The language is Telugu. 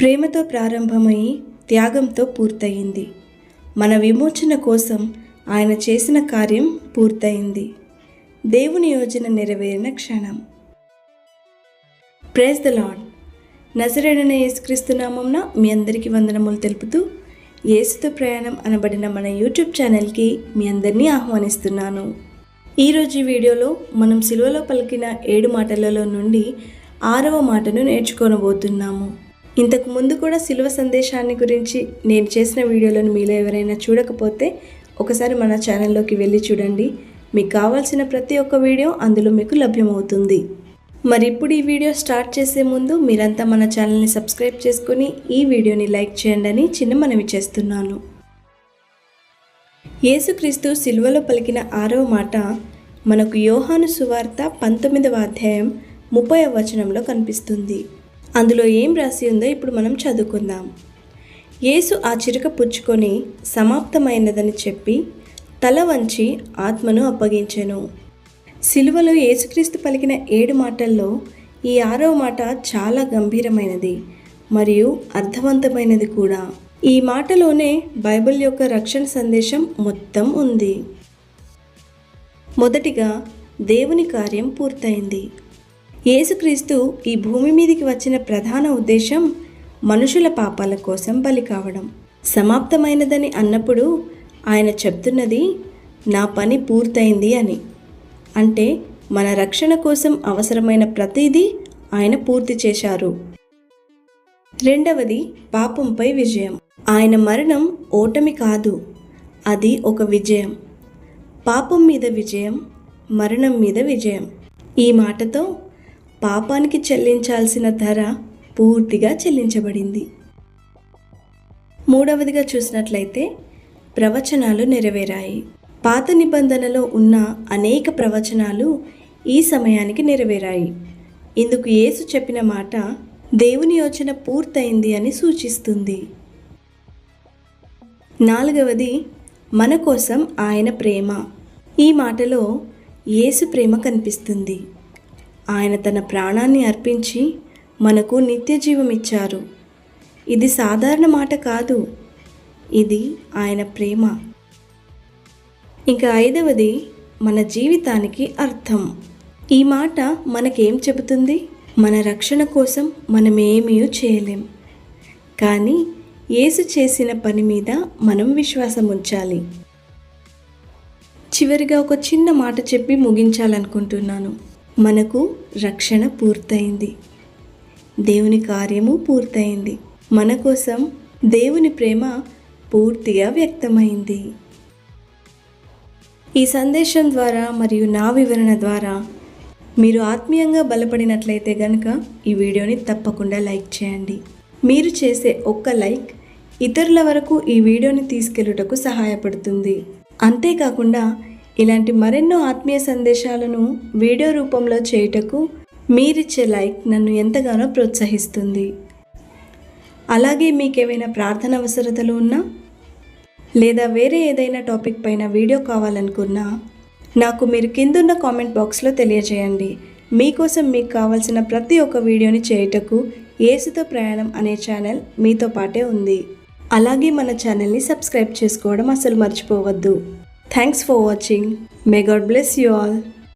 ప్రేమతో ప్రారంభమై త్యాగంతో పూర్తయింది. మన విమోచన కోసం ఆయన చేసిన కార్యం పూర్తయింది. దేవుని యోజన నెరవేరిన క్షణం. Praise the Lord. నజరేయుడైన యేసుక్రీస్తు నామమున మీ అందరికీ వందనములు తెలుపుతూ యేసుతో ప్రయాణం అనబడిన మన యూట్యూబ్ ఛానల్కి మీ అందరినీ ఆహ్వానిస్తున్నాను. ఈరోజు ఈ వీడియోలో మనం సిలువలో పలికిన 7 మాటలలో నుండి 6వ మాటను నేర్చుకోనబోతున్నాము. ఇంతకు ముందు కూడా సిలువ సందేశాన్ని గురించి నేను చేసిన వీడియోలను మీలో ఎవరైనా చూడకపోతే ఒకసారి మన ఛానల్లోకి వెళ్ళి చూడండి. మీకు కావాల్సిన ప్రతి ఒక్క వీడియో అందులో మీకు లభ్యమవుతుంది. మరి ఇప్పుడు ఈ వీడియో స్టార్ట్ చేసే ముందు మీరంతా మన ఛానల్ని సబ్స్క్రైబ్ చేసుకుని ఈ వీడియోని లైక్ చేయండి అని చిన్న మనవి చేస్తున్నాను. యేసుక్రీస్తు సిలువలో పలికిన 6వ మాట మనకు యోహాను సువార్త 19వ అధ్యాయం 30వ వచనంలో కనిపిస్తుంది. అందులో ఏం రాసి ఉందో ఇప్పుడు మనం చదువుకుందాం. యేసు ఆ చిరక పుచ్చుకొని సమాప్తమైనదని చెప్పి తల వంచి ఆత్మను అప్పగించెను. సిలువలో యేసుక్రీస్తు పలికిన 7 మాటల్లో ఈ 6వ మాట చాలా గంభీరమైనది మరియు అర్థవంతమైనది కూడా. ఈ మాటలోనే బైబిల్ యొక్క రక్షణ సందేశం మొత్తం ఉంది. మొదటిగా దేవుని కార్యం పూర్తయింది. యేసుక్రీస్తు ఈ భూమి మీదికి వచ్చిన ప్రధాన ఉద్దేశం మనుషుల పాపాల కోసం బలి కావడం. సమాప్తమైనదని అన్నప్పుడు ఆయన చెప్తున్నది నా పని పూర్తయింది అని. అంటే మన రక్షణ కోసం అవసరమైన ప్రతిదీ ఆయన పూర్తి చేశారు. రెండవది పాపంపై విజయం. ఆయన మరణం ఓటమి కాదు, అది ఒక విజయం. పాపం మీద విజయం, మరణం మీద విజయం. ఈ మాటతో పాపానికి చెల్లించాల్సిన ధర పూర్తిగా చెల్లించబడింది. మూడవదిగా చూసినట్లయితే ప్రవచనాలు నెరవేరాయి. పాత నిబంధనలో ఉన్న అనేక ప్రవచనాలు ఈ సమయానికి నెరవేరాయి. ఇందుకు యేసు చెప్పిన మాట దేవుని యోచన పూర్తయింది అని సూచిస్తుంది. నాలుగవది మన కోసం ఆయన ప్రేమ. ఈ మాటలో యేసు ప్రేమ కనిపిస్తుంది. ఆయన తన ప్రాణాన్ని అర్పించి మనకు నిత్య జీవం ఇచ్చారు. ఇది సాధారణ మాట కాదు, ఇది ఆయన ప్రేమ. ఇంకా ఐదవది మన జీవితానికి అర్థం. ఈ మాట మనకేం చెబుతుంది? మన రక్షణ కోసం మనమేమీ చేయలేం, కానీ యేసు చేసిన పని మీద మనం విశ్వాసం ఉంచాలి. చివరిగా ఒక చిన్న మాట చెప్పి ముగించాలనుకుంటున్నాను. మనకు రక్షణ పూర్తయింది, దేవుని కార్యము పూర్తయింది. మన కోసం దేవుని ప్రేమ పూర్తిగా వ్యక్తమైంది. ఈ సందేశం ద్వారా మరియు నా వివరణ ద్వారా మీరు ఆత్మీయంగా బలపడినట్లయితే గనుక ఈ వీడియోని తప్పకుండా లైక్ చేయండి. మీరు చేసే ఒక్క లైక్ ఇతరుల వరకు ఈ వీడియోని తీసుకెళ్ళుటకు సహాయపడుతుంది. అంతేకాకుండా ఇలాంటి మరెన్నో ఆత్మీయ సందేశాలను వీడియో రూపంలో చేయుటకు మీరిచ్చే లైక్ నన్ను ఎంతగానో ప్రోత్సహిస్తుంది. అలాగే మీకేమైనా ప్రార్థన అవసరతలు ఉన్నా లేదా వేరే ఏదైనా టాపిక్ పైన వీడియో కావాలనుకున్నా నాకు మీరు కిందున్న కామెంట్ బాక్స్లో తెలియజేయండి. మీకోసం మీకు కావాల్సిన ప్రతి ఒక్క వీడియోని చేయుటకు యేసుతో ప్రయాణం అనే ఛానల్ మీతో పాటే ఉంది. అలాగే మన ఛానల్ని సబ్స్క్రైబ్ చేసుకోవడం అసలు మర్చిపోవద్దు. Thanks for watching. May God bless you all.